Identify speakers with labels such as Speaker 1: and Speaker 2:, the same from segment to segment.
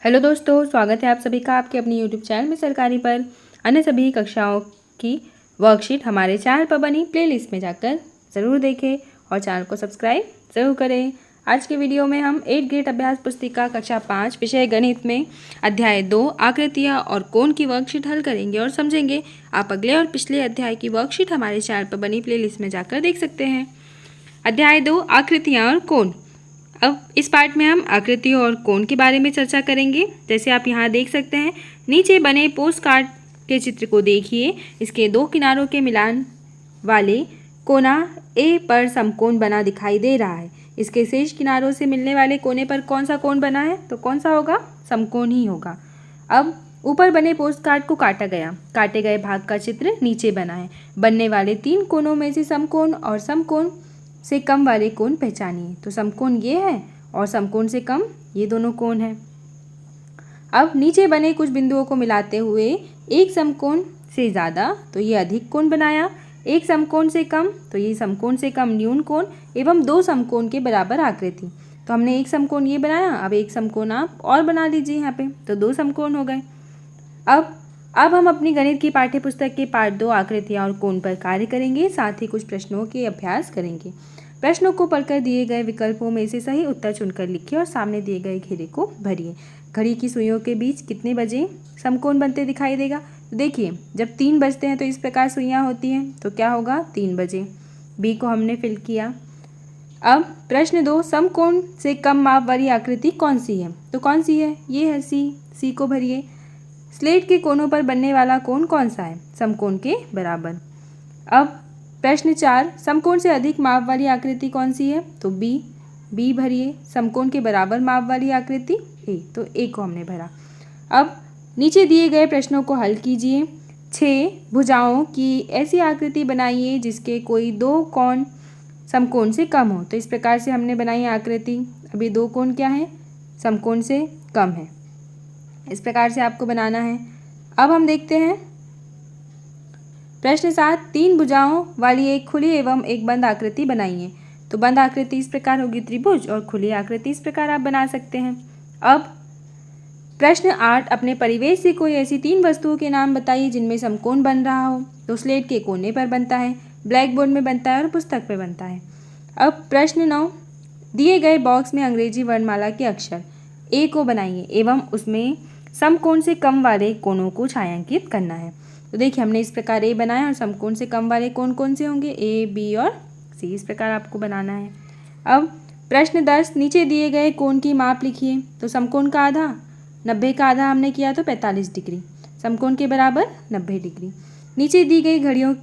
Speaker 1: Hello दोस्तों, स्वागत है आप सभी का आपके अपनी यूट्यूब चैनल में सरकारी पर। अन्य सभी कक्षाओं की वर्कशीट हमारे चैनल पर बनी प्लेलिस्ट में जाकर ज़रूर देखें और चैनल को सब्सक्राइब ज़रूर करें। आज के वीडियो में हम 8th ग्रेड अभ्यास पुस्तिका कक्षा 5 विषय गणित में अध्याय 2 आकृतियाँ और कोण की वर्कशीट हल करेंगे और समझेंगे। आप अगले और पिछले अध्याय की वर्कशीट हमारे चैनल पर बनी प्लेलिस्ट में जाकर देख सकते हैं। अध्याय 2 आकृतियाँ और कोण। अब इस पार्ट में हम आकृतियों और कोण के बारे में चर्चा करेंगे। जैसे आप यहाँ देख सकते हैं, नीचे बने पोस्ट कार्ड के चित्र को देखिए। इसके दो किनारों के मिलान वाले कोना ए पर समकोण बना दिखाई दे रहा है। इसके शेष किनारों से मिलने वाले कोने पर कौन सा कोण बना है? तो कौन सा होगा? समकोण ही होगा। अब ऊपर बने पोस्ट कार्ड को काटा गया। काटे गए भाग का चित्र नीचे बना है। बनने वाले 3 कोनों में से समकोण और समकोण से कम वाले कोण पहचानिए। तो समकोण ये है और समकोण से कम ये दोनों कोण हैं। अब नीचे बने कुछ बिंदुओं को मिलाते हुए एक समकोण से ज़्यादा तो ये अधिक कोण बनाया, एक समकोण से कम तो ये समकोण से कम न्यून कोण एवं 2 समकोण के बराबर आकृति। तो हमने एक समकोण ये बनाया, अब एक समकोण आप और बना लीजिए यहाँ पे, तो 2 समकोण हो गए। अब हम अपनी गणित की पाठ्यपुस्तक के पार्ट 2 आकृतियाँ और कोण पर कार्य करेंगे, साथ ही कुछ प्रश्नों के अभ्यास करेंगे। प्रश्नों को पढ़कर दिए गए विकल्पों में से सही उत्तर चुनकर लिखिए और सामने दिए गए घेरे को भरिए। घड़ी की सुइयों के बीच कितने बजे समकोण बनते दिखाई देगा? तो देखिए, जब 3 बजते हैं तो इस प्रकार सुइयाँ होती हैं, तो क्या होगा? 3 बजे। बी को हमने फिल किया। अब प्रश्न 2, समकोण से कम माप वाली आकृति कौन सी है? तो कौन सी है? ये है सी को भरिए। स्लेट के कोनों पर बनने वाला कोण कौन सा है? समकोण के बराबर। अब प्रश्न 4, समकोण से अधिक माप वाली आकृति कौन सी है? तो बी भरिए। समकोण के बराबर माप वाली आकृति ए, तो ए को हमने भरा। अब नीचे दिए गए प्रश्नों को हल कीजिए। 6 भुजाओं की ऐसी आकृति बनाइए जिसके कोई 2 कोण समकोण से कम हो। तो इस प्रकार से हमने बनाई आकृति। अब ये 2 कोण क्या है? समकोण से कम है। इस प्रकार से आपको बनाना है। अब हम देखते हैं प्रश्न 7, 3 भुजाओं वाली एक खुली एवं एक बंद आकृति बनाइए। तो बंद आकृति इस प्रकार होगी त्रिभुज और खुली आकृति इस प्रकार आप बना सकते हैं। अब प्रश्न 8, अपने परिवेश से कोई ऐसी 3 वस्तुओं के नाम बताइए जिनमें समकोण बन रहा हो। तो स्लेट के कोने पर बनता है, ब्लैक बोर्ड में बनता है और पुस्तक पर बनता है। अब प्रश्न 9, दिए गए बॉक्स में अंग्रेजी वर्णमाला के अक्षर ए को बनाइए एवं उसमें समकोण से कम वाले कोणों को छायांकित करना है। तो देखिए, हमने इस प्रकार ए बनाया और समकोण से कम वाले कोण कौन से होंगे? ए, बी और सी। इस प्रकार आपको बनाना है। अब प्रश्न 10, नीचे दिए गए कोण की माप लिखिए। तो समकोण का आधा 90 का आधा हमने किया तो 45 डिग्री, समकोण के बराबर 90 डिग्री। नीचे दी गई घड़ियों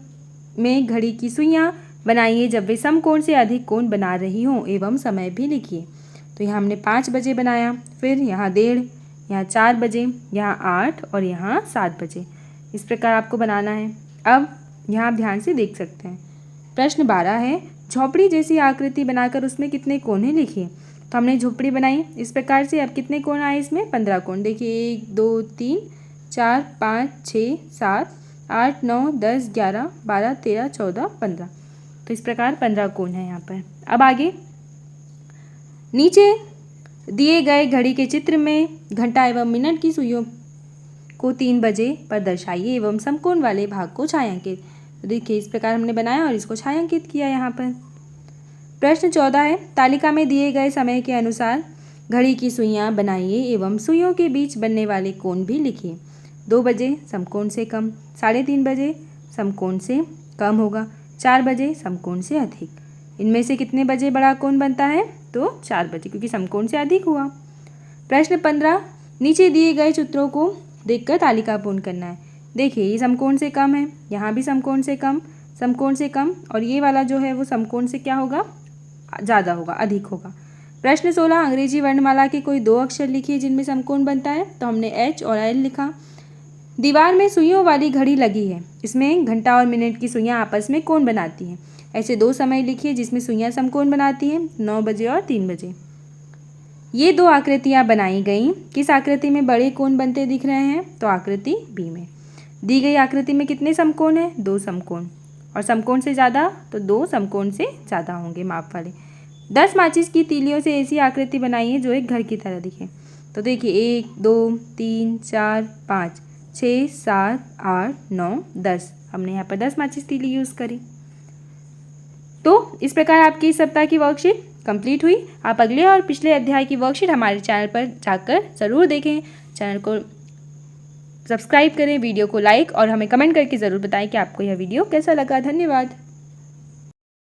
Speaker 1: में घड़ी की सुइयाँ बनाइए जब वे समकोण से अधिक कोण बना रही हों एवं समय भी लिखिए। तो यहाँ हमने 5 बजे बनाया, फिर यहाँ 1:30, यहाँ 4 बजे, यहाँ 8 और यहाँ 7 बजे। इस प्रकार आपको बनाना है। अब यहाँ आप ध्यान से देख सकते हैं। प्रश्न 12 है, झोपड़ी जैसी आकृति बनाकर उसमें कितने कोने लिखिए। तो हमने झोपड़ी बनाई इस प्रकार से। अब कितने कोण आए इसमें? 15 कोण। देखिए 1 2 3 4 5 6 7 8 9 10 11 12 13 14 15। तो इस प्रकार 15 कोण है यहाँ पर। अब आगे नीचे दिए गए घड़ी के चित्र में घंटा एवं मिनट की सुइयों को 3 बजे पर दर्शाइए एवं समकोण वाले भाग को छायांकित। तो देखिए, इस प्रकार हमने बनाया और इसको छायांकित किया यहाँ पर। प्रश्न 14 है, तालिका में दिए गए समय के अनुसार घड़ी की सुइयाँ बनाइए एवं सुइयों के बीच बनने वाले कोण भी लिखिए। 2 बजे समकोण से कम, 3:30 बजे समकोण से कम होगा, 4 बजे समकोण से अधिक। इनमें से कितने बजे बड़ा कोण बनता है? तो 4 बजे, क्योंकि समकोण से अधिक हुआ। प्रश्न 15, नीचे दिए गए चित्रों को देखकर तालिका पूर्ण करना है। देखिए, ये समकोण से कम है, यहाँ भी समकोण से कम, समकोण से कम, और ये वाला जो है वो समकोण से क्या होगा? ज़्यादा होगा, अधिक होगा। प्रश्न 16, अंग्रेजी वर्णमाला के कोई 2 अक्षर लिखिए जिनमें समकोण बनता है। तो हमने एच और एल लिखा। दीवार में सुइयों वाली घड़ी लगी है, इसमें घंटा और मिनट की सुइयाँ आपस में कोण बनाती हैं। ऐसे 2 समय लिखिए जिसमें सुइयाँ समकोण बनाती हैं, 9 बजे और 3 बजे। ये 2 आकृतियाँ बनाई गई। किस आकृति में बड़े कोण बनते दिख रहे हैं? तो आकृति बी में। दी गई आकृति में कितने समकोण हैं? 2 समकोण, और समकोण से ज़्यादा तो 2 समकोण से ज़्यादा होंगे माप वाले। 10 माचिस की तीलियों से ऐसी आकृति बनाइए जो एक घर की तरह दिखे। तो देखिए 1 2 3 4 5 6 7 8 9 10, हमने यहाँ पर 10 माचिस तीली यूज़ करी। तो इस प्रकार आपकी इस सप्ताह की वर्कशीट कंप्लीट हुई। आप अगले और पिछले अध्याय की वर्कशीट हमारे चैनल पर जाकर ज़रूर देखें। चैनल को सब्सक्राइब करें, वीडियो को लाइक और हमें कमेंट करके ज़रूर बताएं कि आपको यह वीडियो कैसा लगा। धन्यवाद।